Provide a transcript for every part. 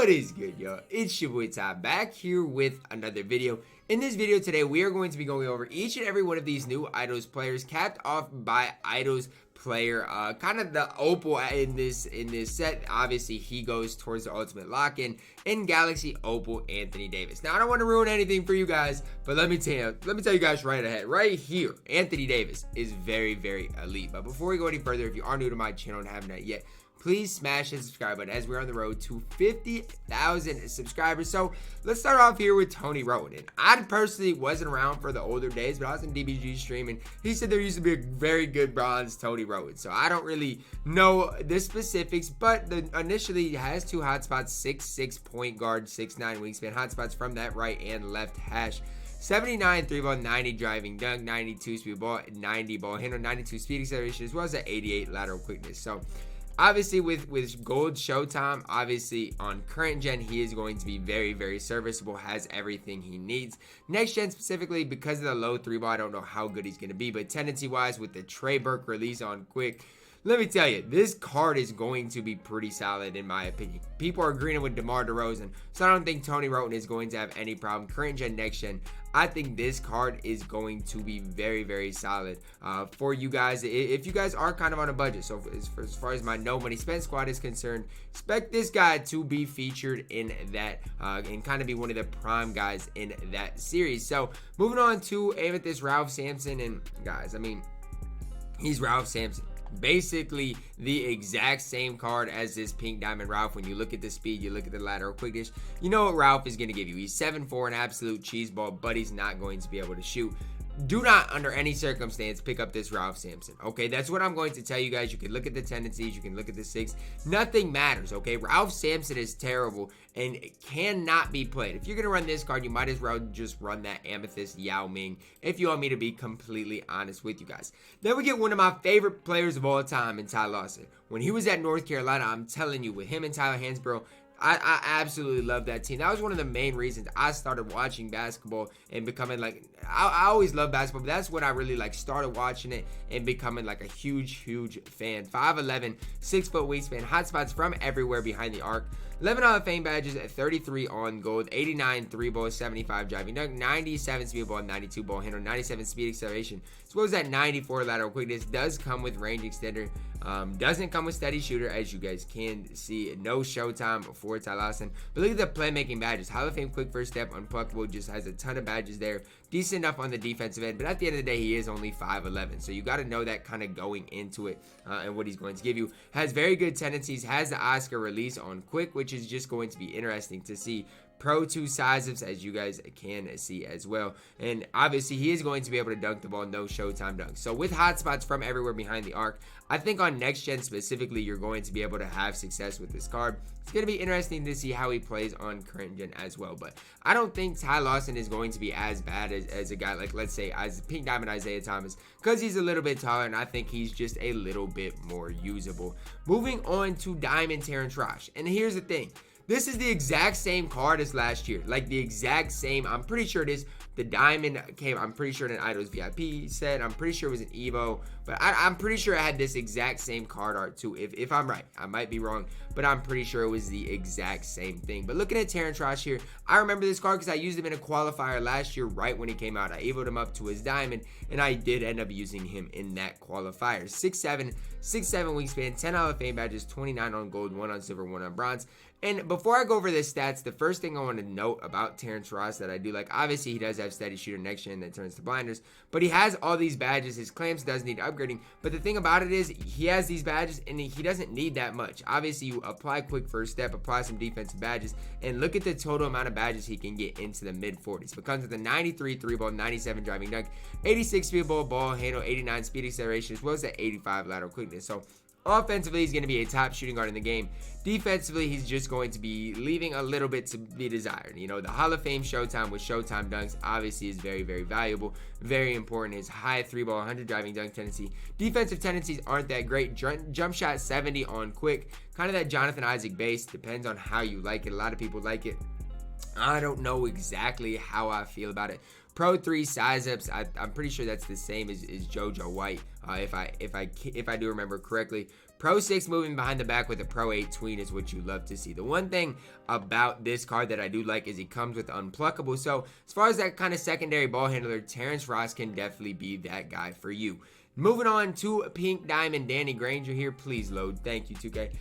What is good, y'all? It's your boy Ty back here with another video. In this video today, we are going to be going over each and every one of these new IDOLS players, capped off by IDOLS player, kind of the Opal in this set. Obviously, he goes towards the ultimate lock-in in Galaxy Opal Anthony Davis. Now, I don't want to ruin anything for you guys, but let me tell you guys right ahead, right here, Anthony Davis is very, very elite. But before we go any further, if you are new to my channel and haven't done it yet, please smash the subscribe button as we're on the road to 50,000 subscribers. So let's start off here with Tony Wroten. And I personally wasn't around for the older days, but I was in DBG streaming. He said there used to be a very good bronze Tony Wroten. So I don't really know the specifics, but initially he has two hotspots, 6'6" point guard, 6'9" wingspan, hotspots from that right and left hash. 79 3 ball, 90 driving dunk, 92 speed ball, 90 ball handle, 92 speed acceleration, as well as an 88 lateral quickness. So obviously, with gold showtime, obviously on current gen, he is going to be very, very serviceable, has everything he needs. Next gen specifically, because of the low 3-ball, I don't know how good he's going to be, but tendency-wise, with the Trey Burke release on quick, let me tell you, this card is going to be pretty solid in my opinion. People are agreeing with DeMar DeRozan, so I don't think Tony Wroten is going to have any problem. Current gen, next gen, I think this card is going to be very, very solid for you guys. If you guys are kind of on a budget, so as far as my no money spent squad is concerned, expect this guy to be featured in that and kind of be one of the prime guys in that series. So moving on to Amethyst, Ralph Sampson, and guys, I mean, he's Ralph Sampson. Basically the exact same card as this pink diamond Ralph. When you look at the speed, you look at the lateral quickness, you know what Ralph is going to give you. He's 7'4", an absolute cheeseball, but he's not going to be able to shoot. Do not, under any circumstance, pick up this Ralph Sampson, okay? That's what I'm going to tell you guys. You can look at the tendencies, you can look at the 6. Nothing matters, okay? Ralph Sampson is terrible and cannot be played. If you're going to run this card, you might as well just run that Amethyst Yao Ming, if you want me to be completely honest with you guys. Then we get one of my favorite players of all time in Ty Lawson. When he was at North Carolina, I'm telling you, with him and Tyler Hansborough, I absolutely love that team. That was one of the main reasons I started watching basketball and becoming like, I always loved basketball, but that's when I really like started watching it and becoming like a huge fan. 5'11", 6 foot wingspan, hotspots from everywhere behind the arc. 11 Hall of Fame badges at 33 on gold, 89 3-ball, 75 driving dunk, 97 speed ball, 92 ball handle, 97 speed acceleration, as well as that 94 lateral quickness. Does come with range extender, doesn't come with steady shooter, as you guys can see. No showtime for Ty Lawson, but look at the playmaking badges. Hall of Fame quick first step, unpluckable, just has a ton of badges there. Decent enough on the defensive end, but at the end of the day, he is only 5'11", so you got to know that kind of going into it and what he's going to give you. Has very good tendencies, has the Oscar release on quick, which is just going to be interesting to see. Pro 2 size ups, as you guys can see as well. And obviously, he is going to be able to dunk the ball, no showtime dunks. So with hotspots from everywhere behind the arc, I think on next gen specifically, you're going to be able to have success with this card. It's going to be interesting to see how he plays on current gen as well. But I don't think Ty Lawson is going to be as bad as a guy like, let's say, as Pink Diamond Isaiah Thomas, because he's a little bit taller, and I think he's just a little bit more usable. Moving on to Diamond Terrence Ross. And here's the thing. This is the exact same card as last year. Like the exact same. I'm pretty sure it is. The diamond came, I'm pretty sure, in an IDOLS VIP set. I'm pretty sure it was an Evo. But I'm pretty sure I had this exact same card art too. If I'm right. I might be wrong. But I'm pretty sure it was the exact same thing. But looking at Terrence Ross here, I remember this card because I used him in a qualifier last year right when he came out. I evoed him up to his diamond, and I did end up using him in that qualifier. 6'7", 6'7" wingspan, 10 Hall of Fame badges, 29 on gold, 1 on silver, 1 on bronze. And before I go over the stats, the first thing I want to note about Terrence Ross that I do like, obviously he does have steady shooter next gen that turns to blinders, but he has all these badges. His clamps does need upgrading, but the thing about it is he has these badges and he doesn't need that much. Obviously, you apply quick first step, apply some defensive badges, and look at the total amount of badges he can get into the mid 40s. It comes with a 93 3-ball, 97 driving dunk, 86 speed ball handle, 89 speed acceleration, as well as that 85 lateral quickness. So offensively, he's going to be a top shooting guard in the game. Defensively, he's just going to be leaving a little bit to be desired. You know, the Hall of Fame showtime with showtime dunks obviously is very, very valuable. Very important. His high 3-ball, 100 driving dunk tendency. Defensive tendencies aren't that great. Jump shot 70 on quick. Kind of that Jonathan Isaac base. Depends on how you like it. A lot of people like it. I don't know exactly how I feel about it. Pro 3 size ups, I'm pretty sure that's the same as JoJo White, if I do remember correctly. Pro 6 moving behind the back with a Pro 8 tween is what you love to see. The one thing about this card that I do like is he comes with Unpluckable. So as far as that kind of secondary ball handler, Terrence Ross can definitely be that guy for you. Moving on to Pink Diamond Danny Granger here. Please load. Thank you, 2K.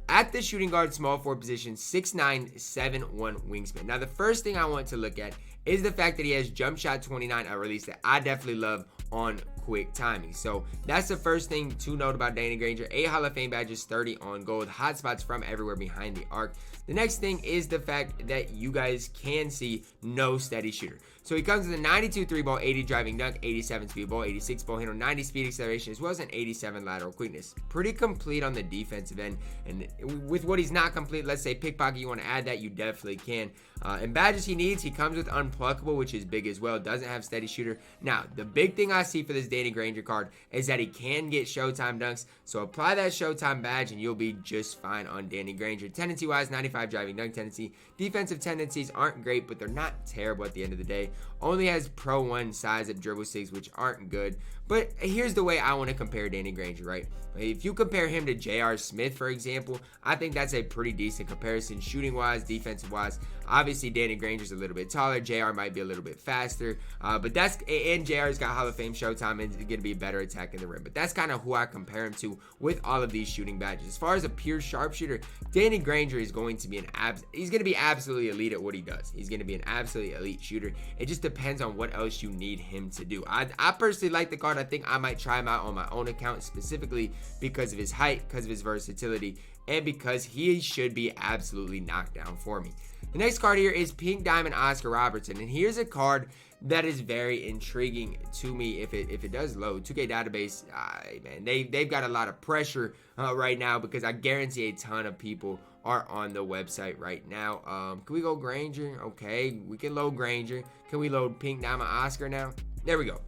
At the shooting guard small forward position, 6'9", 7'1" wingspan. Now, the first thing I want to look at is the fact that he has jump shot 29, a release that I definitely love on quick timing. So that's the first thing to note about Danny Granger. 8 Hall of Fame badges, 30 on gold, hotspots from everywhere behind the arc. The next thing is the fact that you guys can see no steady shooter. So he comes with a 92 3 ball, 80 driving dunk, 87 speed ball, 86 ball handle, 90 speed acceleration, as well as an 87 lateral quickness. Pretty complete on the defensive end. And with what he's not complete, let's say pickpocket, you want to add that, you definitely can. And badges he needs, he comes with Unpluckable, which is big as well. Doesn't have steady shooter. Now, the big thing I see for this Danny Granger card is that he can get Showtime dunks. So apply that Showtime badge and you'll be just fine on Danny Granger. Tendency-wise, 95 driving dunk tendency. Defensive tendencies aren't great, but they're not terrible at the end of the day. Only has Pro 1 size up dribble 6, which aren't good. But here's the way I want to compare Danny Granger, right? If you compare him to J.R. Smith, for example, I think that's a pretty decent comparison shooting-wise, defensive-wise. Obviously, Danny Granger's a little bit taller. J.R. might be a little bit faster. And J.R.'s got Hall of Fame Showtime and is going to be better attacking the rim. But that's kind of who I compare him to with all of these shooting badges. As far as a pure sharpshooter, Danny Granger is going to be he's going to be absolutely elite at what he does. He's going to be an absolutely elite shooter. It just depends on what else you need him to do. I personally like the card. I think I might try him out on my own account specifically because of his height, because of his versatility, and because he should be absolutely knocked down for me. The next card here is Pink Diamond Oscar Robertson, and here's a card that is very intriguing to me if it does load. 2K database, man, they've got a lot of pressure right now because I guarantee a ton of people are on the website right now. Can we go Granger? Okay, we can load Granger. Can we load Pink Diamond Oscar now? There we go.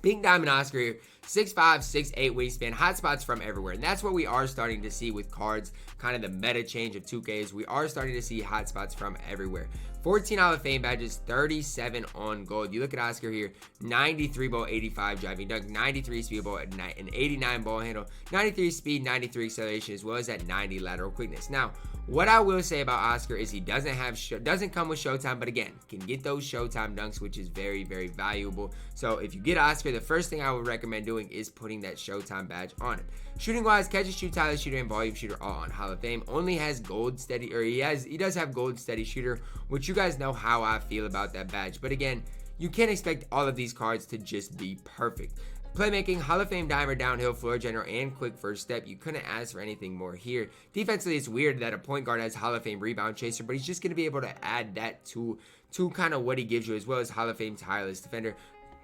Pink Diamond Oscar here, 6'5", 6'8" wingspan, hotspots from everywhere. And that's what we are starting to see with cards, kind of the meta change of 2Ks. We are starting to see hotspots from everywhere. 14 Hall of Fame badges, 37 on gold. You look at Oscar here, 93 ball, 85 driving dunk, 93 speed ball, and 89 ball handle, 93 speed, 93 acceleration, as well as that 90 lateral quickness. Now, what I will say about Oscar is he doesn't come with Showtime, but again, can get those Showtime dunks, which is very, very valuable. So if you get Oscar, the first thing I would recommend doing is putting that Showtime badge on him. Shooting wise, catch and shoot, Tyler shooter, and volume shooter all on Hall of Fame. Only has gold steady, or he does have gold steady shooter, which you guys know how I feel about that badge. But again, you can't expect all of these cards to just be perfect. Playmaking, Hall of Fame dimer, downhill, floor general, and quick first step. You couldn't ask for anything more here. Defensively, it's weird that a point guard has Hall of Fame rebound chaser, but he's just going to be able to add that to kind of what he gives you, as well as Hall of Fame tireless defender.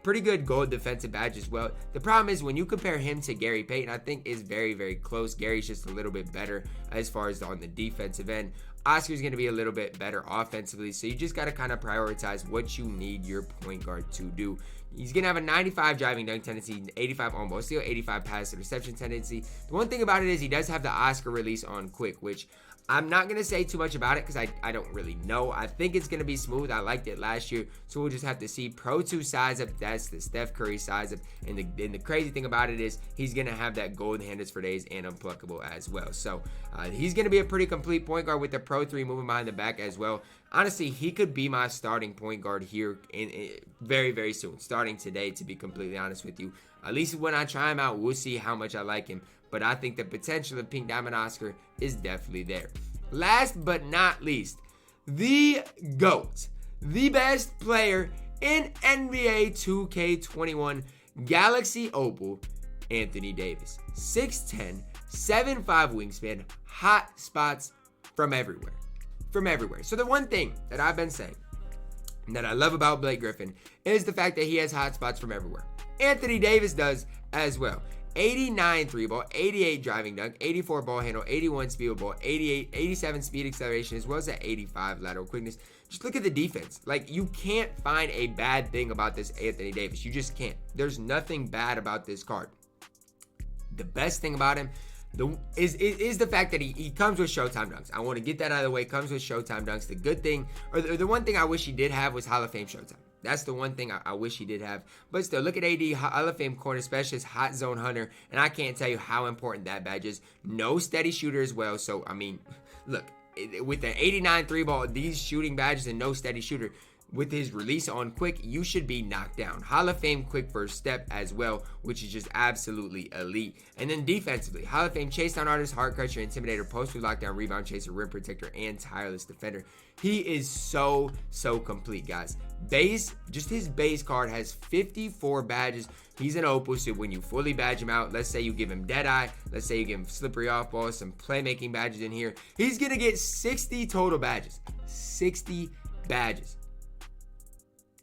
Pretty good gold defensive badge as well. The problem is when you compare him to Gary Payton, I think is very, very close. Gary's just a little bit better as far as on the defensive end. Oscar's going to be a little bit better offensively, so you just got to kind of prioritize what you need your point guard to do. He's going to have a 95 driving dunk tendency, 85 on ball steal, 85 pass to reception tendency. The one thing about it is he does have the Oscar release on quick, which I'm not going to say too much about it because I don't really know. I think it's going to be smooth. I liked it last year, so we'll just have to see. Pro 2 size up, that's the Steph Curry size up. And the crazy thing about it is he's going to have that gold handles for days and Unpluckable as well. So he's going to be a pretty complete point guard with the Pro 3 moving behind the back as well. Honestly, he could be my starting point guard here in very, very soon. Starting today, to be completely honest with you. At least when I try him out, we'll see how much I like him. But I think the potential of Pink Diamond Oscar is definitely there. Last but not least, the GOAT, the best player in NBA 2K21 Galaxy Opal, Anthony Davis. 6'10", 7'5" wingspan, hot spots from everywhere. So the one thing that I've been saying that I love about Blake Griffin is the fact that he has hot spots from everywhere. Anthony Davis does as well. 89 3 ball, 88 driving dunk, 84 ball handle, 81 speed ball, 87 speed acceleration, as well as that 85 lateral quickness. Just look at the defense. Like, you can't find a bad thing about this Anthony Davis. You just can't. There's nothing bad about this card. The best thing about him, is the fact that he comes with Showtime dunks. I want to get that out of the way. Comes with Showtime dunks. The good thing, or the one thing I wish he did have was Hall of Fame Showtime. That's the one thing I wish he did have. But still, look at AD, Hall of Fame corner specialist, hot zone hunter, and I can't tell you how important that badge is. No steady shooter as well. So, I mean, look, with the 89 3-ball, these shooting badges and no steady shooter, with his release on quick, you should be knocked down. Hall of Fame quick first step as well, which is just absolutely elite. And then defensively, Hall of Fame chase down artist, heart crusher, intimidator, post through lockdown, rebound chaser, rim protector, and tireless defender. He is so complete, guys. Just his base card has 54 badges. He's an Opal, so when you fully badge him out, let's say you give him Deadeye, let's say you give him slippery off ball, some playmaking badges in here, he's gonna get 60 total badges. 60 badges.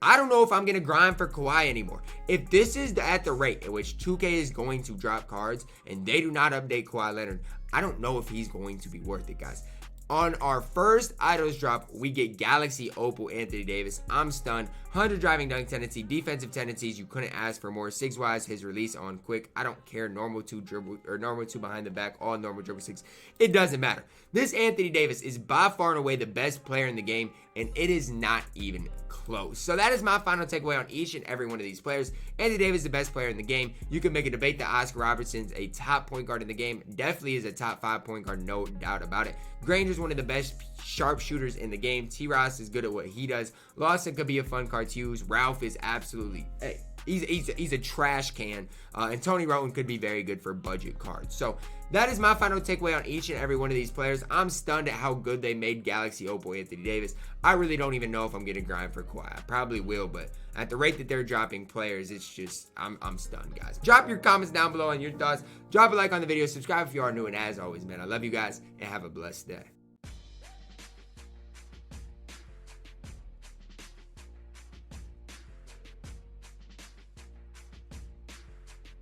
I don't know if I'm going to grind for Kawhi anymore. If this is at the rate at which 2K is going to drop cards and they do not update Kawhi Leonard, I don't know if he's going to be worth it, guys. On our first Idols drop, we get Galaxy Opal Anthony Davis. I'm stunned. 100 driving dunk tendency, defensive tendencies. You couldn't ask for more. Sigs wise, his release on quick. I don't care. Normal 2 dribble or normal 2 behind the back. All normal dribble 6. It doesn't matter. This Anthony Davis is by far and away the best player in the game, and it is not even close. So that is my final takeaway on each and every one of these players. Anthony Davis is the best player in the game. You can make a debate that Oscar Robertson's a top point guard in the game. Definitely is a top 5 point guard, no doubt about it. Granger's one of the best sharpshooters in the game. T. Ross is good at what he does. Lawson could be a fun card to use. Ralph is absolutely, hey, he's a trash can. And Tony Wroten could be very good for budget cards. So that is my final takeaway on each and every one of these players. I'm stunned at how good they made Galaxy Opal Anthony Davis. I really don't even know if I'm going to grind for Kawhi. I probably will, but at the rate that they're dropping players, it's just, I'm stunned, guys. Drop your comments down below on your thoughts. Drop a like on the video. Subscribe if you are new. And as always, man, I love you guys and have a blessed day.